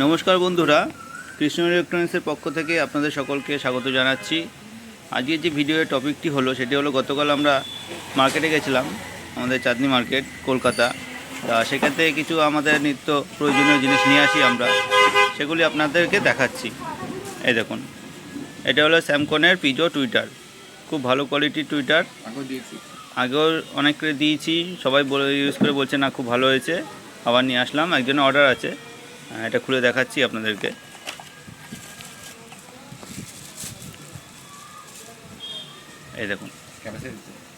নমস্কার বন্ধুরা, কৃষ্ণ ইলেকট্রনিক্সের পক্ষ থেকে আপনাদের সকলকে স্বাগত জানাচ্ছি। আজকের যে ভিডিওর টপিকটি হলো সেটি হলো, গতকাল আমরা মার্কেটে গেছিলাম, আমাদের চাঁদনি মার্কেট কলকাতা। তা সেখান থেকে কিছু আমাদের নিত্য প্রয়োজনীয় জিনিস নিয়ে আসি আমরা, সেগুলি আপনাদেরকে দেখাচ্ছি। এই দেখুন, এটা হলো স্যামসংয়ের পিজো টুইটার, খুব ভালো কোয়ালিটির টুইটার। আগেও অনেক করে দিয়েছি, সবাই ইউজ করে বলছে না খুব ভালো হয়েছে, আবার নিয়ে আসলাম। একজনের অর্ডার আছে, এটা খুলে দেখাচ্ছি আপনাদেরকে। এই দেখুন,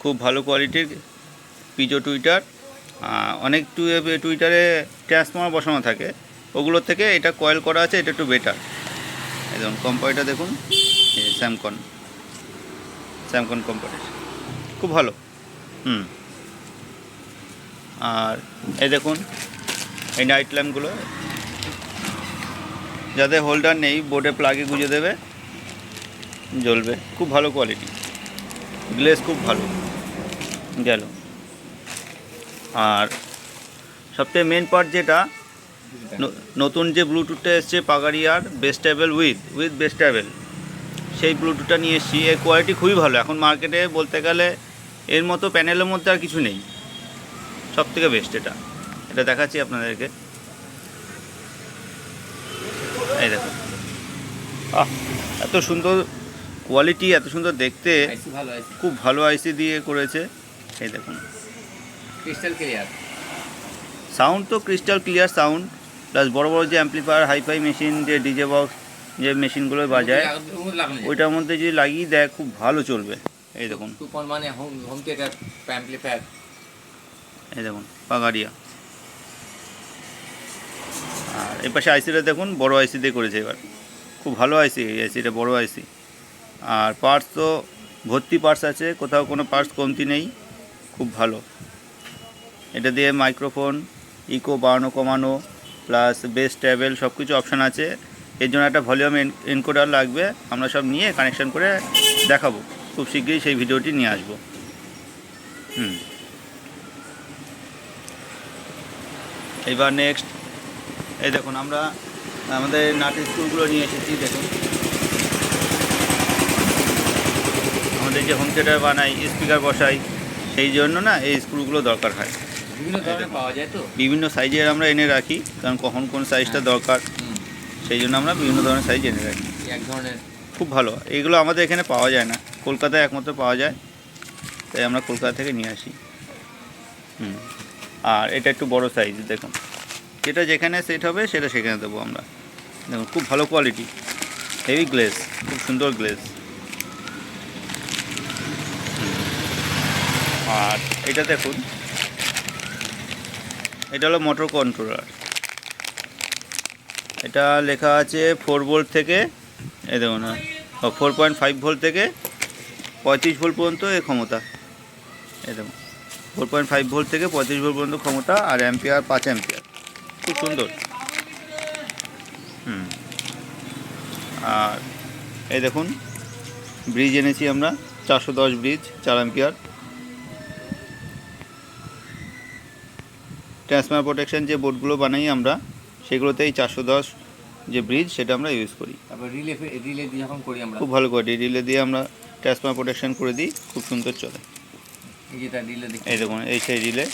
খুব ভালো কোয়ালিটির পিজো টুইটার। অনেক টুইটারে ট্রান্সফর্মার বসানো থাকে, ওগুলোর থেকে এটা কয়েল করা আছে, এটা একটু বেটার। এই দেখুন, কোম্পানিটা দেখুন, স্যামসং কোম্পানি, খুব ভালো। আর এই দেখুন, এই নাইট ল্যাম্পগুলো, যাদের হোল্ডার নেই বোর্ডে প্লাগে গুঁজে দেবে, জ্বলবে, খুব ভালো কোয়ালিটি, গ্লেজ খুব ভালো গেল। আর সবথেকে মেন পার্ট যেটা নতুন যে ব্লুটুথটা এসছে পাগারিয়ার বেস্টেবল উইথ বেস্টেবল, সেই ব্লুটুথটা নিয়ে এসেছি। এর কোয়ালিটি খুবই ভালো। এখন মার্কেটে বলতে গেলে এর মতো প্যানেলের মধ্যে আর কিছু নেই, সব থেকে বেস্ট এটা দেখাচ্ছি আপনাদেরকে। এই দেখুন, এত সুন্দর কোয়ালিটি, এত সুন্দর দেখতে, খুব ভালো আইসি দিয়ে করেছে। এই দেখুন, ক্রিস্টাল ক্লিয়ার সাউন্ড তো ক্রিস্টাল ক্লিয়ার সাউন্ড, প্লাস বড় বড় যে অ্যাম্পলিফায়ার হাইফাই মেশিন, যে ডিজে বক্স যে মেশিনগুলো বাজায়, ওইটার মধ্যে যদি লাগিয়ে দেয় খুব ভালো চলবে। এই দেখুন, মানে হোম থিয়েটার অ্যাম্পলিফায়ার। এই দেখুন পাগারিয়া। আর এই পাশে আইসিটা দেখুন, বড় আইসি দিয়ে করেছে এবার, খুব ভালো আইসি। এই আইসিটা বড় আইসি। আর পার্টস তো ভর্তি পার্টস আছে, কোথাও কোনো পার্টস কমতি নেই, খুব ভালো। এটা দিয়ে মাইক্রোফোন, ইকো বাড়ানো কমানো, প্লাস বেস ট্যাবেল সব কিছু অপশান আছে। এর জন্য একটা ভলিউম এনকোডার লাগবে, আমরা সব নিয়ে কানেকশান করে দেখাবো, খুব শীঘ্রই সেই ভিডিওটি নিয়ে আসবো। এবার নেক্সট, এই দেখুন, আমরা আমাদের নাটের স্ক্রুগুলো নিয়ে এসেছি। দেখুন, আমাদের যে হোম থিয়েটার বানাই, স্পিকার বসাই, সেই জন্য না এই স্ক্রুগুলো দরকার হয়। পাওয়া যায় তো, বিভিন্ন সাইজের আমরা এনে রাখি, কারণ কখন কোন সাইজটা দরকার, সেই জন্য আমরা বিভিন্ন ধরনের সাইজ এনে রাখি। এক ধরনের খুব ভালো। এইগুলো আমাদের এখানে পাওয়া যায় না, কলকাতায় একমাত্র পাওয়া যায়, তাই আমরা কলকাতা থেকে নিয়ে আসি। আর এটা একটু বড় সাইজ, দেখুন, যেটা যেখানে সেট হবে সেটা সেখানে দেবো আমরা। দেখুন, খুব ভালো কোয়ালিটি, হেভি গ্লেজ, খুব সুন্দর গ্লেজ। আর এটা দেখুন, এটা হলো মোটর কন্ট্রোলার। এটা লেখা আছে 4 ভোল্ট থেকে, এই দেখুন 4.5 ভোল্ট থেকে 35 ভোল্ট পর্যন্ত এর ক্ষমতা। এই দেখুন, 4.5 ভোল্ট থেকে 35 ভোল্ট পর্যন্ত ক্ষমতা, আর অ্যাম্পিয়ার 5 অ্যাম্পিয়ার, খুব সুন্দর। আর এই দেখুন, ব্রিজ এনেছি আমরা, 410 ব্রিজ, 4 অ্যাম্পিয়ার। ট্রান্সফর্মার প্রোটেকশন যে বোর্ডগুলো বানাই আমরা, সেগুলোতেই 410 যে ব্রিজ, সেটা আমরা ইউজ করি। তারপর রিলে দিয়ে যখন করি আমরা, খুব ভালো কোয়ালিটি রিলে দিয়ে আমরা ট্রান্সফর্মার প্রোটেকশন করে দিই, খুব সুন্দর চলে। এই দেখুন, এই সেই রিলে,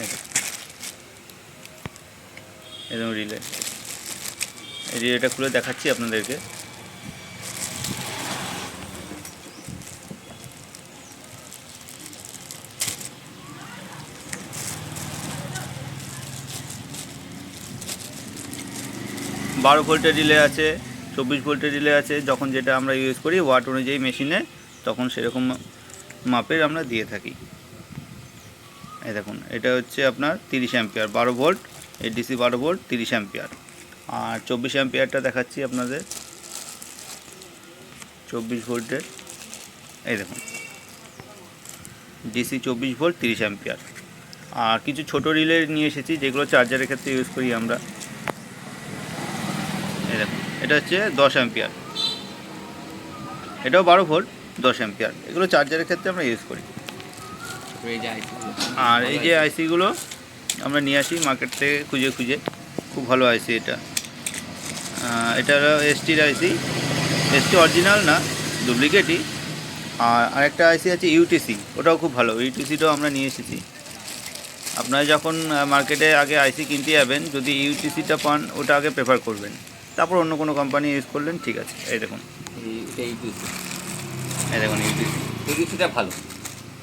এই দেখুন রিলে, এই রিলেটা খুলে দেখাচ্ছি আপনাদেরকে। বারো ভোল্টের রিলে আছে, 24 ভোল্টের রিলে আছে, যখন যেটা আমরা ইউজ করি ওয়াট অনুযায়ী মেশিনে, তখন সেরকম মাপের আমরা দিয়ে থাকি। এই দেখুন, এটা হচ্ছে আপনার 30 ampere, 12 volt, ADC 12 volt, 30 ampere. আর 24 অ্যাম্পিয়ারটা দেখাচ্ছি আপনাদের, 24 ভোল্টের, এই দেখুন ডিসি 24 ভোল্ট, 30 অ্যাম্পিয়ার। আর কিছু ছোটো রিলে নিয়ে এসেছি, যেগুলো চার্জারের ক্ষেত্রে ইউজ করি আমরা। এই দেখুন, এটা হচ্ছে 10 অ্যাম্পিয়ার, এটাও 12 ভোল্ট, 10 অ্যাম্পিয়ার। এগুলো চার্জারের ক্ষেত্রে আমরা ইউজ করি। আর এই যে আইসিগুলো আমরা নিয়ে আসি মার্কেট থেকে খুঁজে খুঁজে, খুব ভালো আইসি এটা। এটা হলো এসটির আইসি। এসটি অরিজিনাল না, ডুপ্লিকেটই। আর আরেকটা আইসি আছে ইউটিসি, ওটাও খুব ভালো। ইউটিসিটাও আমরা নিয়ে এসেছি। আপনারা যখন মার্কেটে আগে আইসি কিনতে যাবেন, যদি ইউটিসিটা পান ওটা আগে প্রেফার করবেন, তারপর অন্য কোনো কোম্পানি ইউজ করলেন ঠিক আছে। এই দেখুন, এই দেখুন ইউটিসি, ইউটিসিটা ভালো।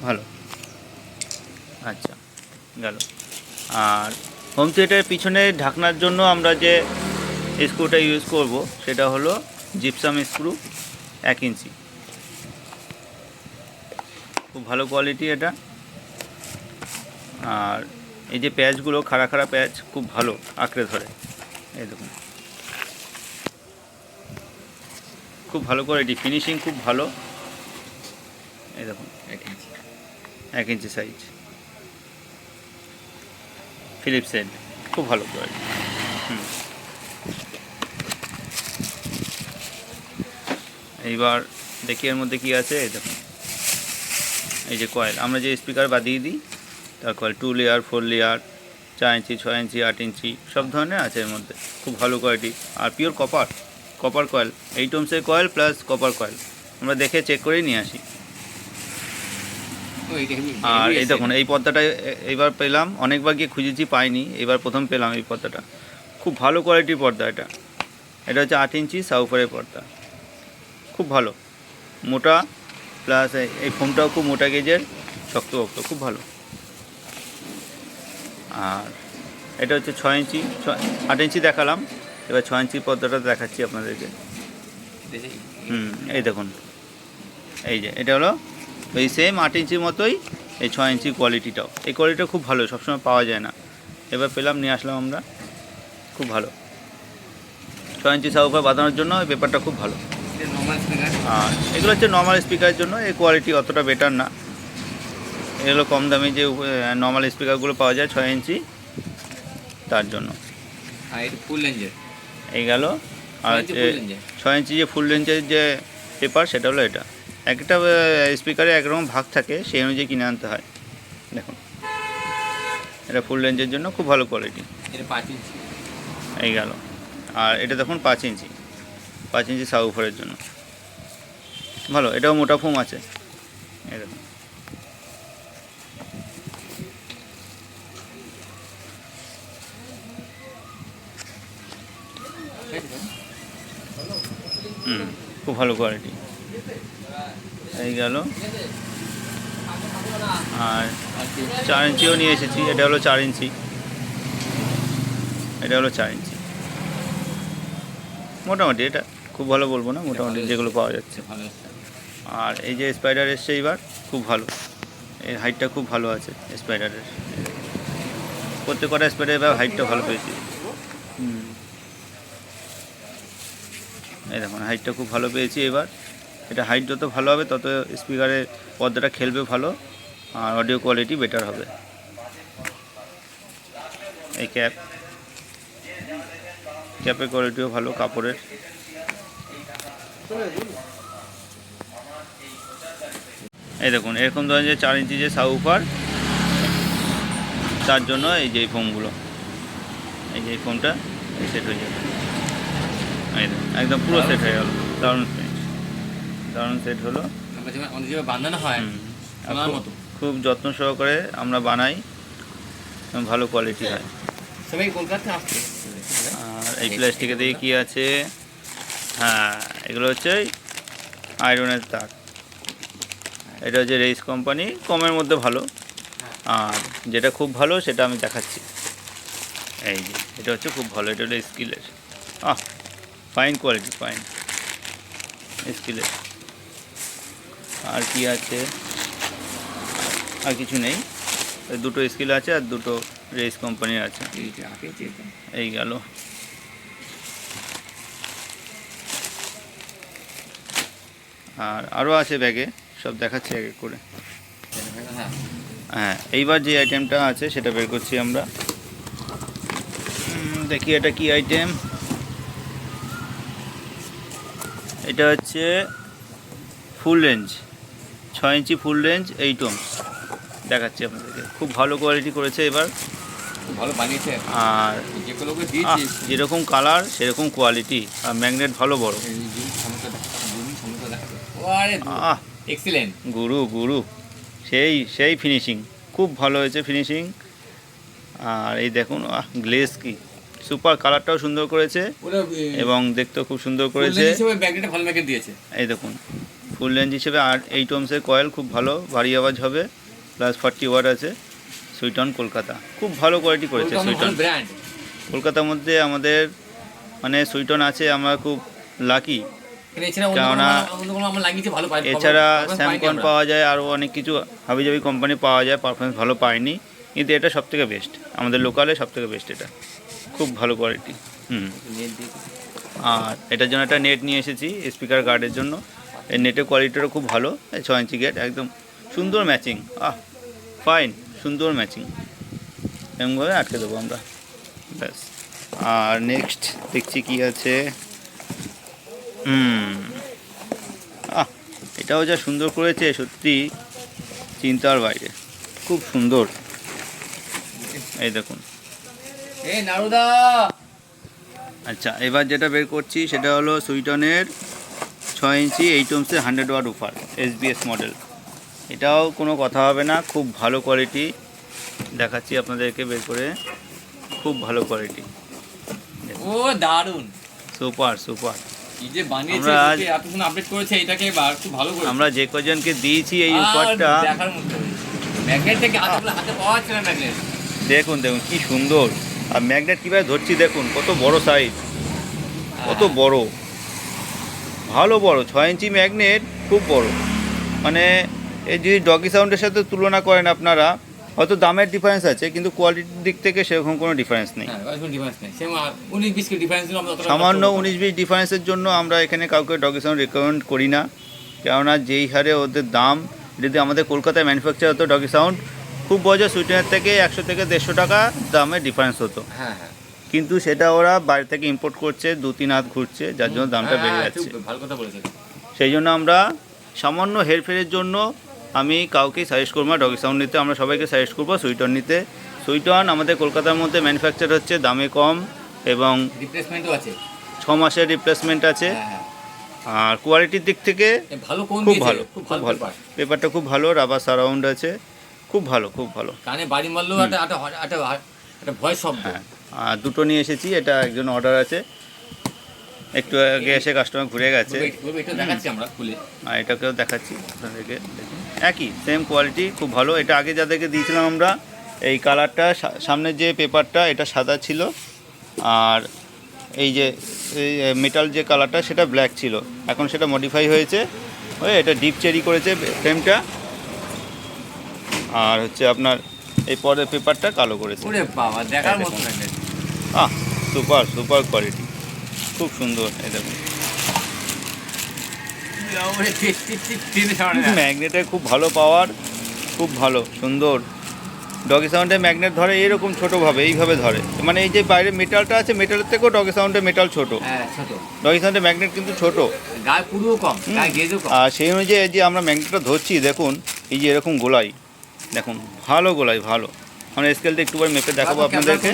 ভালো। আচ্ছা, গেল। আর হোম থিয়েটারের পিছনে ঢাকনার জন্য আমরা যে স্ক্রুটা ইউজ করব সেটা হলো জিপসাম স্ক্রু 1 ইঞ্চি। খুব ভালো কোয়ালিটি এটা। আর এই যে প্যাচগুলো, খাড়া খাড়া প্যাচ, খুব ভালো আঁকড়ে ধরে। এই দেখুন, খুব ভালো কোয়ালিটি, ফিনিশিং খুব ভালো। এই দেখুন 1 ইঞ্চি সাইজ, ফিলিপসের, খুব ভালো কোয়ালিটি। এইবার দেখি এর মধ্যে কি আছে। এই দেখুন, এই যে কয়েল, আমরা যে স্পিকার বাদিয়ে দিই তার coil 2 layer, 4 layer, 4 inch, 6 inch, 8 inch, সব ধরনের আছে এর মধ্যে। খুব ভালো কোয়ালিটি। আর পিওর কপার কয়েল, 8 ohmsের কয়েল প্লাস কপার কয়েল। আমরা দেখে চেক করেই নিয়ে আসি। আর এই দেখুন, এই পর্দাটা এইবার পেলাম, অনেকবার গিয়ে খুঁজেছি পাইনি, এবার প্রথম পেলাম এই পর্দাটা। খুব ভালো কোয়ালিটির পর্দা এটা। এটা হচ্ছে 8 ইঞ্চি সাউফারের পর্দা, খুব ভালো, মোটা, প্লাস এই ফোমটাও খুব মোটা গেজের, শক্ত, খুব ভালো। আর এটা হচ্ছে 6 ইঞ্চি, 8 ইঞ্চি দেখালাম, এবার 6 ইঞ্চি পর্দাটা দেখাচ্ছি আপনাদেরকে। এই দেখুন, এই যে এটা হলো ওই সেম 8 ইঞ্চির মতোই এই 6 ইঞ্চি কোয়ালিটিটাও। এই কোয়ালিটিটা খুব ভালো, সবসময় পাওয়া যায় না, এবার পেলাম, নিয়ে আসলাম আমরা। খুব ভালো, 6 ইঞ্চি সাউফার বাঁধানোর জন্য এই পেপারটা খুব ভালো। আর এগুলো হচ্ছে নর্মাল স্পিকারের জন্য, এই কোয়ালিটি অতটা বেটার না। এগুলো কম দামি যে নর্মাল স্পিকারগুলো পাওয়া যায় 6 ইঞ্চি, তার জন্য। ফুল রেঞ্জের এই গেল। আর 6 ইঞ্চি যে ফুল রেঞ্জের যে পেপার, সেটা হলো এটা। একটা স্পিকারে একরকম ভাগ থাকে, সেই অনুযায়ী কিনে আনতে হয়। দেখুন, এটা ফুল রেঞ্জের জন্য খুব ভালো কোয়ালিটি। এই গেল। আর এটা দেখুন 5 ইঞ্চি, 5 ইঞ্চি সাউফারের জন্য ভালো। এটাও মোটা ফোম আছে। এই দেখুন, খুব ভালো কোয়ালিটি। এই গেল। আর 4 ইঞ্চিও নিয়ে এসেছি। এটা হলো 4 ইঞ্চি, এটা হলো 4 ইঞ্চি। মোটামুটি এটা খুব ভালো বলবো না, মোটামুটি যেগুলো পাওয়া যাচ্ছে। আর এই যে স্পাইডার এসছে এইবার, খুব ভালো, এর হাইটটা খুব ভালো আছে স্পাইডারের। প্রত্যেক কটা স্পাইডার এবার হাইটটা ভালো পেয়েছি। এই দেখুন, হাইটটা খুব ভালো পেয়েছি এবার। এটা হাইট যত ভালো হবে তত স্পিকারের পর্দাটা খেলবে ভালো, আর অডিও কোয়ালিটি বেটার হবে। এই ক্যাপের কোয়ালিটিও ভালো, কাপড়ের। এই দেখুন, এরকম ধরনের যে 4 ইঞ্চি যে সাউফার, তার জন্য এই যে ফোমগুলো, এই যে ফোমটা সেট হয়ে যাবে। এই দেখুন, একদম পুরো সেট হয়ে গেল। দারুণ সেট হলো। বাঁধানো হয় খুব যত্ন সহকারে আমরা বানাই, ভালো কোয়ালিটি হয়। সবাই কলকাতা আসছে। আর এই প্লাস্টিকে দিয়ে কি আছে? হ্যাঁ, এগুলো হচ্ছে আয়রনের তার। এটা হচ্ছে রেইস কোম্পানি, কমের মধ্যে ভালো। আর যেটা খুব ভালো সেটা আমি দেখাচ্ছি। এই যে এটা হচ্ছে খুব ভালো, এটা হলো স্কিলের। ফাইন কোয়ালিটি, ফাইন স্কিলের। আর কি আছে? আর কিছু নেই, দুটো স্কিল আছে আর দুটো রেইস কোম্পানির আছে। এই গেল। আর আরও আছে ব্যাগে, সব দেখাচ্ছি এক এক করে। হ্যাঁ, এইবার যে আইটেমটা আছে সেটা বের করছি আমরা। দেখি এটা কি আইটেম। এটা হচ্ছে ফুল রেঞ্জ, 6 ইঞ্চি ফুল রেঞ্জ 8 ohms দেখাচ্ছি আপনাদেরকে। খুব ভালো কোয়ালিটি করেছে এবার, ভালো বানিয়েছে। আর যেগুলোকে দিয়েছি যেরকম কালার সেরকম কোয়ালিটি, আর ম্যাগনেট ভালো বড়। আহ এক্সিলেন্ট। গুরু গুরু, সেই সেই ফিনিশিং, খুব ভালো হয়েছে ফিনিশিং। আর এই দেখুন গ্লেজ কি সুপার, কালারটাও সুন্দর করেছে এবং দেখতেও খুব সুন্দর করেছে। ব্যাগটা ভালো ম্যাগনেট দিয়েছে। এই দেখুন ফুল রেঞ্জ হিসেবে 8 ohms-এর কয়েল, খুব ভালো, ভারী আওয়াজ হবে, প্লাস 40 ওয়াট আছে। সুইটন কলকাতা, খুব ভালো কোয়ালিটি করেছে সুইটন। ব্র্যান্ড কলকাতার মধ্যে আমাদের মানে সুইটন আছে, আমরা খুব লাকি। কেননা এছাড়া স্যামকন পাওয়া যায়, আরও অনেক কিছু হাবিজাবি কোম্পানি পাওয়া যায়, পারফরমেন্স ভালো পায়নি, কিন্তু এটা সবথেকে বেস্ট, আমাদের লোকালে সবথেকে বেস্ট, এটা খুব ভালো কোয়ালিটি। আর এটার জন্য একটা নেট নিয়ে এসেছি স্পিকার গার্ডের জন্য। এই নেটের কোয়ালিটিটাও খুব ভালো, 6 ইঞ্চি গেট, একদম সুন্দর ম্যাচিং, ফাইন, সুন্দর ম্যাচিং, এমনভাবে আটকে দেবো আমরা, ব্যাস। আর নেক্সট দেখছি কি আছে। এটাও যা সুন্দর করেছে, সত্যি চিন্তার বাইরে, খুব সুন্দর। এই দেখুন। আচ্ছা, এবার যেটা বের করছি সেটা হলো সুইটনের 6 inch 8 ohms-এর 100 watt woofer, SBS model. এটাও কোনো কথা হবে না, খুব ভালো কোয়ালিটি, দেখাচ্ছি আপনাদেরকে বের করে, খুব ভালো কোয়ালিটি। ও দারুন, সুপার সুপার। এই যে বানিয়েছে, এত সুন্দর আপডেট করেছে এটাকে, খুব ভালো করেছে। আমরা যে কজনকে দিয়েছি এই উফারটা, দেখার মতো ম্যাগনেট থেকে হাতে পাওয়া যাচ্ছে না ম্যাগনেট। দেখুন দেখুন কি সুন্দর, আর ম্যাগনেট কীভাবে ধরছি দেখুন, কত বড় সাইজ, কত বড়, ভালো বড়, 6 ইঞ্চি ম্যাগনেট, খুব বড়। মানে এই যদি ডগি সাউন্ডের সাথে তুলনা করেন আপনারা, হয়তো দামের ডিফারেন্স আছে, কিন্তু কোয়ালিটির দিক থেকে সেরকম কোনো ডিফারেন্স নেই। সামান্য 19-20 ডিফারেন্সের জন্য আমরা এখানে কাউকে ডগি সাউন্ড রেকমেন্ড করি না, কেননা যেই হারে ওদের দাম, যদি আমাদের কলকাতায় ম্যানুফ্যাকচার হতো ডগি সাউন্ড, খুব বড় সুইটেনের থেকে 100 থেকে 150 টাকা দামের ডিফারেন্স হতো। কিন্তু সেটা ওরা বাইরে থেকে ইম্পোর্ট করছে, 2-3 হাত ঘুরছে, যার জন্য দামটা বেড়ে যাচ্ছে। সেই জন্য আমরা সামান্য হেরফেরের জন্য আমি কাউকেই সাজেস্ট করবো না ডগি সাউন্ড নিতে, আমরা সবাইকে সাজেস্ট করবো সুইটন নিতে। সুইটন আমাদের কলকাতার মধ্যে ম্যানুফ্যাকচার হচ্ছে, দামে কম এবং রিপ্লেসমেন্টও আছে, 6 মাসের রিপ্লেসমেন্ট আছে। আর কোয়ালিটির দিক থেকে খুব ভালো, খুব ভালো, পেপারটা খুব ভালো, রাবার সারাউন্ড আছে, খুব ভালো, খুব ভালো। কানে বাড়ি মারলেও একটা ভয় শব্দ। হ্যাঁ, আর দুটো নিয়ে এসেছি, এটা একজন অর্ডার আছে, একটু আগে এসে কাস্টমার ঘুরে গেছে, আর এটাকেও দেখাচ্ছি আপনাদেরকে, দেখুন একই সেম কোয়ালিটি, খুব ভালো। এটা আগে যাদেরকে দিয়েছিলাম আমরা, এই কালারটা সামনের যে পেপারটা এটা সাদা ছিল, আর এই যে মেটাল যে কালারটা সেটা ব্ল্যাক ছিল, এখন সেটা মডিফাই হয়েছে, এটা ডিপ চেরি করেছে ফ্রেমটা, আর হচ্ছে আপনার এই পরের পেপারটা কালো করেছে। সুপার সুপার কোয়ালিটি, খুব সুন্দর। এই দেখুন ম্যাগনেটের খুব ভালো পাওয়ার, খুব ভালো সুন্দর। ডগি সাউন্ডে ম্যাগনেট ধরে এরকম ছোটোভাবে, এইভাবে ধরে, মানে এই যে বাইরে মেটালটা আছে, মেটালের থেকেও ডগি সাউন্ডে মেটাল ছোটো, ডগি সাউন্ডে ম্যাগনেট কিন্তু ছোটো, আর সেই অনুযায়ী যে আমরা ম্যাগনেটটা ধরছি দেখুন, এই যে এরকম গোলাই, দেখুন ভালো গোলাই, ভালো। আমরা স্কেলটা একটুবার মেপে দেখাবো আপনাদেরকে,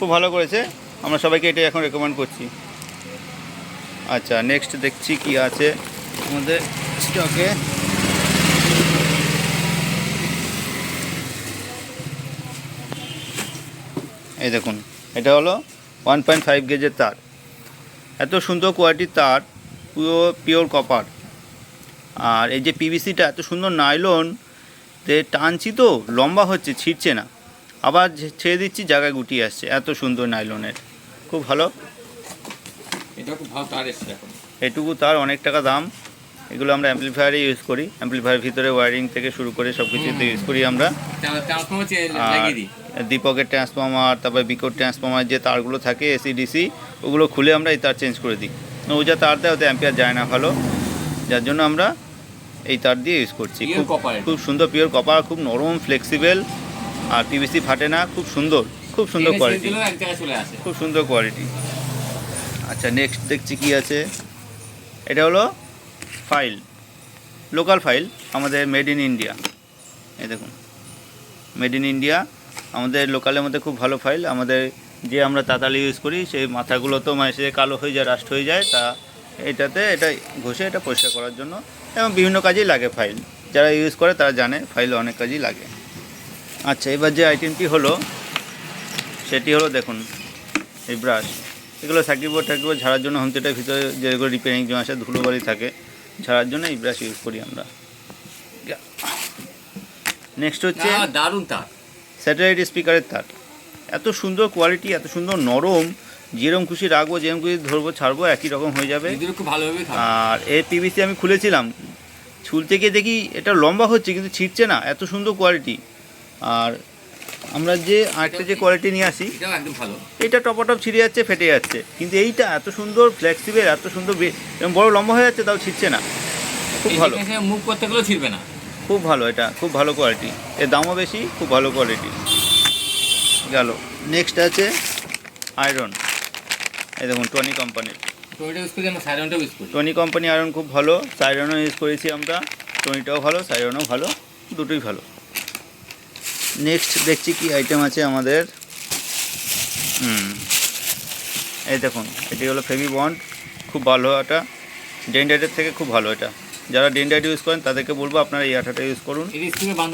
খুব ভালো করেছে, আমরা সবাইকে এটাই এখন রেকমেন্ড করছি। আচ্ছা, নেক্সট দেখছি কি আছে আমাদের স্টকে। এই দেখুন, এটা হলো 1.5 গেজের তার, এত সুন্দর কোয়ালিটির তার, পুরো পিওর কপার। আর এই যে পিভিসিটা এত সুন্দর নাইলন, টানছি তো লম্বা হচ্ছে, ছিঁড়ছে না, আবার ছেড়ে দিচ্ছি জায়গায় গুটিয়ে আসছে, এত সুন্দর নাইলনের, খুব ভালো। এটুকু তার অনেক টাকা দাম, এগুলো আমরা অ্যাম্পলিফায়ারে ইউজ করি, অ্যাম্পলিফায়ারের ভিতরে ওয়ারিং থেকে শুরু করে সব কিছুতে ইউজ করি আমরা। দীপকের ট্রান্সফর্মার, তারপরে বিকোর ট্রান্সফর্মার যে তারগুলো থাকে এসি-ডিসি, ওগুলো খুলে আমরা এই তার চেঞ্জ করে দিই, ও যা তার দেয় ওতে অ্যাম্পিয়ার যায় না ভালো, যার জন্য আমরা এই তার দিয়ে ইউজ করছি। খুব সুন্দর পিওর কপার, খুব নরম, ফ্লেক্সিবল, আর পিভিসি ফাটে না, খুব সুন্দর, খুব সুন্দর কোয়ালিটি, খুব সুন্দর কোয়ালিটি। আচ্ছা, নেক্সট দেখছি কি আছে। এটা হলো ফাইল, লোকাল ফাইল, আমাদের মেড ইন ইন্ডিয়া। এই দেখুন মেড ইন ইন্ডিয়া। আমাদের লোকালের মধ্যে খুব ভালো ফাইল। আমাদের যে আমরা তাতালি ইউজ করি সেই মাথাগুলো তো মাসে কালো হয়ে যায়, রাস্ট হয়ে যায়, তা এটা ঘষে এটা পরিষ্কার করার জন্য এবং বিভিন্ন কাজেই লাগে ফাইল। যারা ইউজ করে তারা জানে ফাইল অনেক কাজেই লাগে। আচ্ছা, এবার যে আইটেমটি হলো সেটি হলো দেখুন এই ব্রাশ। এগুলো সার্কিট বোর্ড ঝাড়ার জন্য, হোম থিয়েটারের ভিতরে যেগুলো রিপেয়ারিং জন্য আসে, ধুলোবালি থাকে, ঝাড়ার জন্য এই ব্রাশ ইউজ করি আমরা। নেক্সট হচ্ছে দারুণ তার, স্যাটেলাইট স্পিকারের তার। এত সুন্দর কোয়ালিটি, এত সুন্দর নরম, যেরকম খুশি রাখবো, যেরকম খুশি ধরবো ছাড়বো একই রকম হয়ে যাবে। খুব ভালোভাবে। আর এই পিভিসি আমি খুলেছিলাম, ছুলতে গিয়ে দেখি এটা লম্বা হচ্ছে কিন্তু ছিঁড়ছে না, এত সুন্দর কোয়ালিটি। আর আমরা যে আরেকটা যে কোয়ালিটি নিয়ে আসি একদম ভালো, এটা টপাটপ ছিঁড়ে যাচ্ছে, ফেটে যাচ্ছে, কিন্তু এইটা এত সুন্দর ফ্লেক্সিবল, এত সুন্দর এবং বড় লম্বা হয়ে যাচ্ছে, তাও ছিঁড়ছে না, খুব ভালো। মুভ করতে গেলেও ছিঁড়বে না, খুব ভালো, এটা খুব ভালো কোয়ালিটি, এর দামও বেশি, খুব ভালো কোয়ালিটি গেল। নেক্সট আছে আয়রন, এই দেখুন টনি কোম্পানির। টনি কোম্পানি আয়রন খুব ভালো, সাইরনও ইউজ করেছি আমরা, টনিটাও ভালো, সাইরনও ভালো, দুটোই ভালো। নেক্সট দেখছি কি আইটেম আছে আমাদের। এই দেখুন, এটি হলো ফেভি বন্ড, খুব ভালো, এটা ডেন্ডাইটের থেকে খুব ভালো। এটা যারা ডেন্ডাইট ইউজ করেন তাদেরকে বলবো আপনারা এই আঠাটা ইউজ করুন,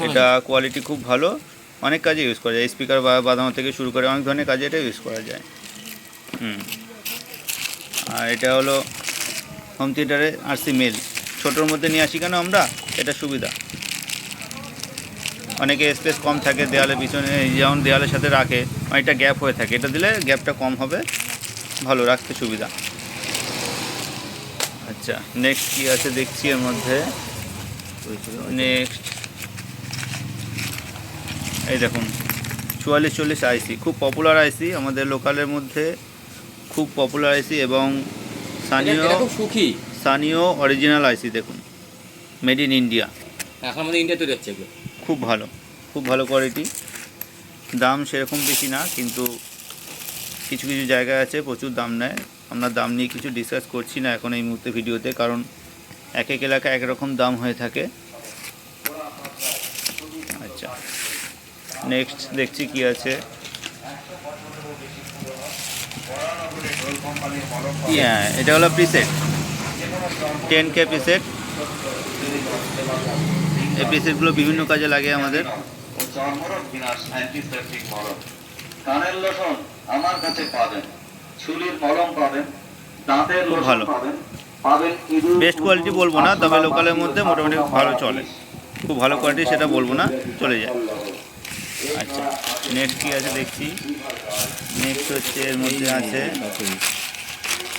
এটা কোয়ালিটি খুব ভালো, অনেক কাজে ইউজ করা যায়, স্পিকার বাঁধানো থেকে শুরু করে অনেক ধরনের কাজে এটা ইউজ করা যায়। আর এটা হলো হোম থিয়েটারে আরসি মিল, ছোটোর মধ্যে নিয়ে আসি কেন আমরা, এটা সুবিধা। অনেকে স্পেস কম থাকে দেওয়ালের পিছনে, যেমন দেওয়ালের সাথে রাখে অনেকটা গ্যাপ হয়ে থাকে, এটা দিলে গ্যাপটা কম হবে, ভালো রাখতে সুবিধা। আচ্ছা, নেক্সট কী আছে দেখছি এর মধ্যে। নেক্সট এই দেখুন 4440 আইসি, খুব পপুলার আইসি আমাদের লোকালের মধ্যে, খুব পপুলার আইসি এবং সানিও অরিজিনাল আইসি। দেখুন মেড ইন ইন্ডিয়া, এখন আমাদের ইন্ডিয়া তৈরি হচ্ছে, খুব ভালো, খুব ভালো কোয়ালিটি। দাম সেরকম বেশি না, কিন্তু কিছু কিছু জায়গায় আছে প্রচুর দাম নেয়। আমরা দাম নিয়ে কিছু ডিসকাস করছি না এখন এই মুহূর্তে ভিডিওতে, কারণ এক এক এলাকায় একরকম দাম হয়ে থাকে। আচ্ছা, নেক্সট দেখছি কি আছে। হ্যাঁ, এটা হলো প্রিসেট, 10K প্রিসেট। এই প্রিসেটগুলো বিভিন্ন কাজে লাগে আমাদের। কানের লোশন আমার কাছে পাবেন, চুলের মলম পাবেন, দাঁতের লোশন ভালো, পাবেন। বেস্ট কোয়ালিটি বলবো না, তবে লোকালের মধ্যে মোটামুটি ভালো চলে, খুব ভালো কোয়ালিটি সেটা বলবো না, চলে যায়। আচ্ছা, নেক্সট কী আছে দেখছি। নেক্সট হচ্ছে এর মধ্যে আছে,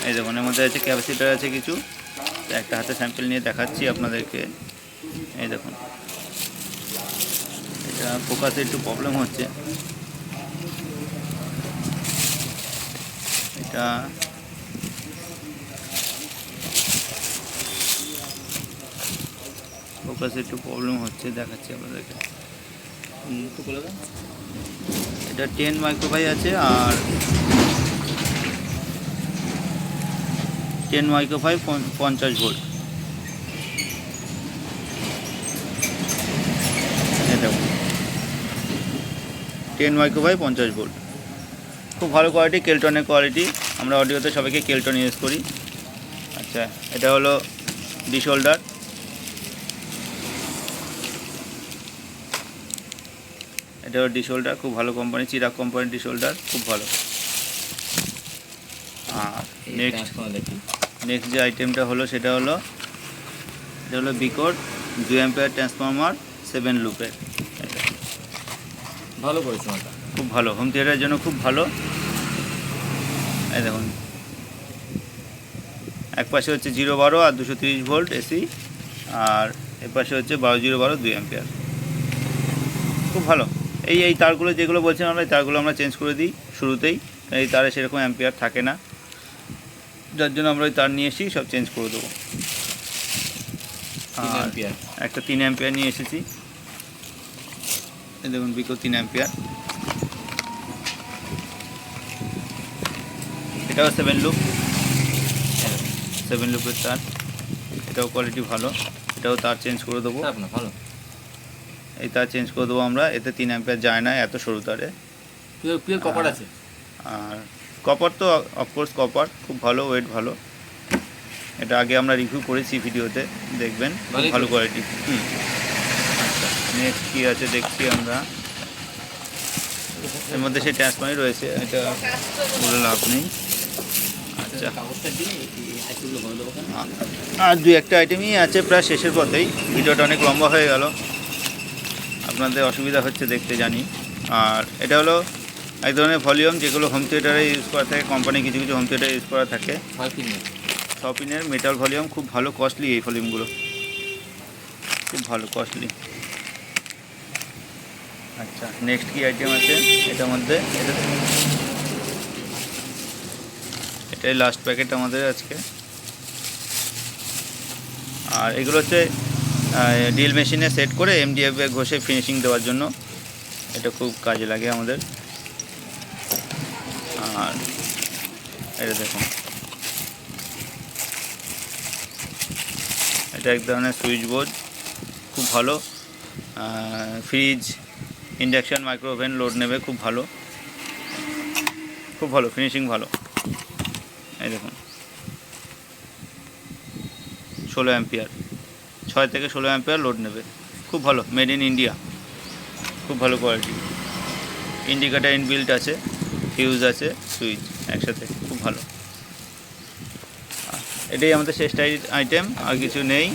এই দেখুন এর মধ্যে আছে ক্যাপাসিটার আছে কিছু, একটা হাতে স্যাম্পল নিয়ে দেখাচ্ছি আপনাদেরকে। এই দেখুন, এটা ফোকাসে একটু প্রবলেম হচ্ছে, এটা ফোকাসে একটু প্রবলেম হচ্ছে, দেখাচ্ছি আপনাদেরকে। এটা 10 মাইক্রোফাই আছে, আর 10 মাইক্রোফাই 50 ভোল্ট। এটা 10 মাইক্রোফাই 50 ভোল্ট, খুব ভালো কোয়ালিটি, কেলটনের কোয়ালিটি। আমরা অডিওতে সবাইকে কেলটন ইউজ করি। আচ্ছা, এটা হলো ডিশ হোল্ডার, এটা হলো ডিশ হোল্ডার, খুব ভালো কোম্পানি, চিরাগ কোম্পানির ডিশ হোল্ডার, খুব ভালো। আর নেক্সট যে আইটেমটা হলো সেটা হলো, এটা হলো বিকোর 2 অ্যাম্পিয়ার ট্রান্সফরমার 7 লুপের, ভালো করেছে, খুব ভালো, হোম থিয়েটারের জন্য খুব ভালো। এই দেখুন, এক পাশে হচ্ছে 0-12 আর 230 ভোল্ট এসি, আর এর পাশে হচ্ছে 12-0-12 2 অ্যাম্পিয়ার, খুব ভালো। এই তারগুলো যেগুলো বলছেন আমরা, এই তারগুলো আমরা চেঞ্জ করে দিই শুরুতেই, এই তারে সেরকম অ্যাম্পিয়ার থাকে না, যার জন্য আমরা ওই তার নিয়ে এসেছি, সব চেঞ্জ করে দেবো। আর একটা 3 অ্যাম্পিয়ার নিয়ে এসেছি, এই দেখুন বিকো 3 অ্যাম্পিয়ার, এটাও 7 লুপ, 7 লুপের তার, এটাও কোয়ালিটি ভালো, এটাও তার চেঞ্জ করে দেবো। ভালো। এই তার চেঞ্জ করে দেবো আমরা, এতে 3 অ্যাম্পিয়ার যায় না এত সরু তারে। পিওর কপার আছে। আর কপার তো অফকোর্স কপার খুব ভালো, ওয়েট ভালো। এটা আগে আমরা রিভিউ করেছি ভিডিওতে, দেখবেন খুব ভালো কোয়ালিটি। আচ্ছা, নেক্সট কী আছে দেখছি আমরা। এর মধ্যে সেই ট্রান্সফারই রয়েছে, এটা বলে লাভ নেই। আচ্ছা, আর 2-1টা আইটেমই আছে, প্রায় শেষের পথেই। ভিডিওটা অনেক লম্বা হয়ে গেল, আপনাদের অসুবিধা হচ্ছে দেখতে জানি। আর এটা হলো এক ধরনের ভলিউম, যেগুলো হোম থিয়েটারে ইউজ করা থাকে, কোম্পানি কিছু কিছু হোম থিয়েটারে ইউজ করা থাকে। 6 পিনের মেটাল ভলিউম, খুব ভালো কস্টলি এই ভলিউমগুলো, খুব ভালো কস্টলি। আচ্ছা, নেক্সট কি আইটেম আছে এটার মধ্যে? এটাই লাস্ট প্যাকেট আমাদের আজকে। আর এগুলো হচ্ছে ড্রিল মেশিনে সেট করে MDF ঘষে ফিনিশিং দেওয়ার জন্য, এটা খুব কাজে লাগে আমাদের। আর এটা দেখুন, এটা এক ধরনের সুইচ বোর্ড, খুব ভালো। Fridge, induction, micro oven load নেবে, খুব ভালো, খুব ভালো ফিনিশিং ভালো। এই দেখুন 16 অ্যাম্পিয়ার, 6 থেকে 16 অ্যাম্পিয়ার লোড নেবে, খুব ভালো, মেড ইন ইন্ডিয়া, খুব ভালো কোয়ালিটি। ইন্ডিকেটার ইনবিল্ট আছে, ফিউজ আছে, সুইচ একসাথে, খুব ভালো। এটাই আমাদের শেষ আইটেম, আর কিছু নেই।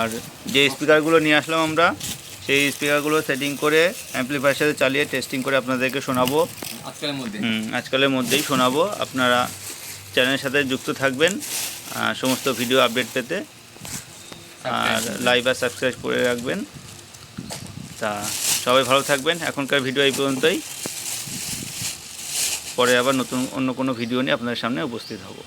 আর যে স্পিকারগুলো নিয়ে আসলাম আমরা, সেই স্পিকারগুলো সেটিং করে অ্যাম্পলিফায়ারের সাথে চালিয়ে টেস্টিং করে আপনাদেরকে শোনাবো আজকালের মধ্যেই শোনাবো। আপনারা চ্যানেলের সাথে যুক্ত থাকবেন সমস্ত ভিডিও আপডেট পেতে, আর লাইভ আর সাবস্ক্রাইব করে রাখবেন। তা সবাই ভালো থাকবেন। এখনকার ভিডিও এই পর্যন্তই, পরে আবার নতুন অন্য কোনো ভিডিও নিয়ে আপনাদের সামনে উপস্থিত হব।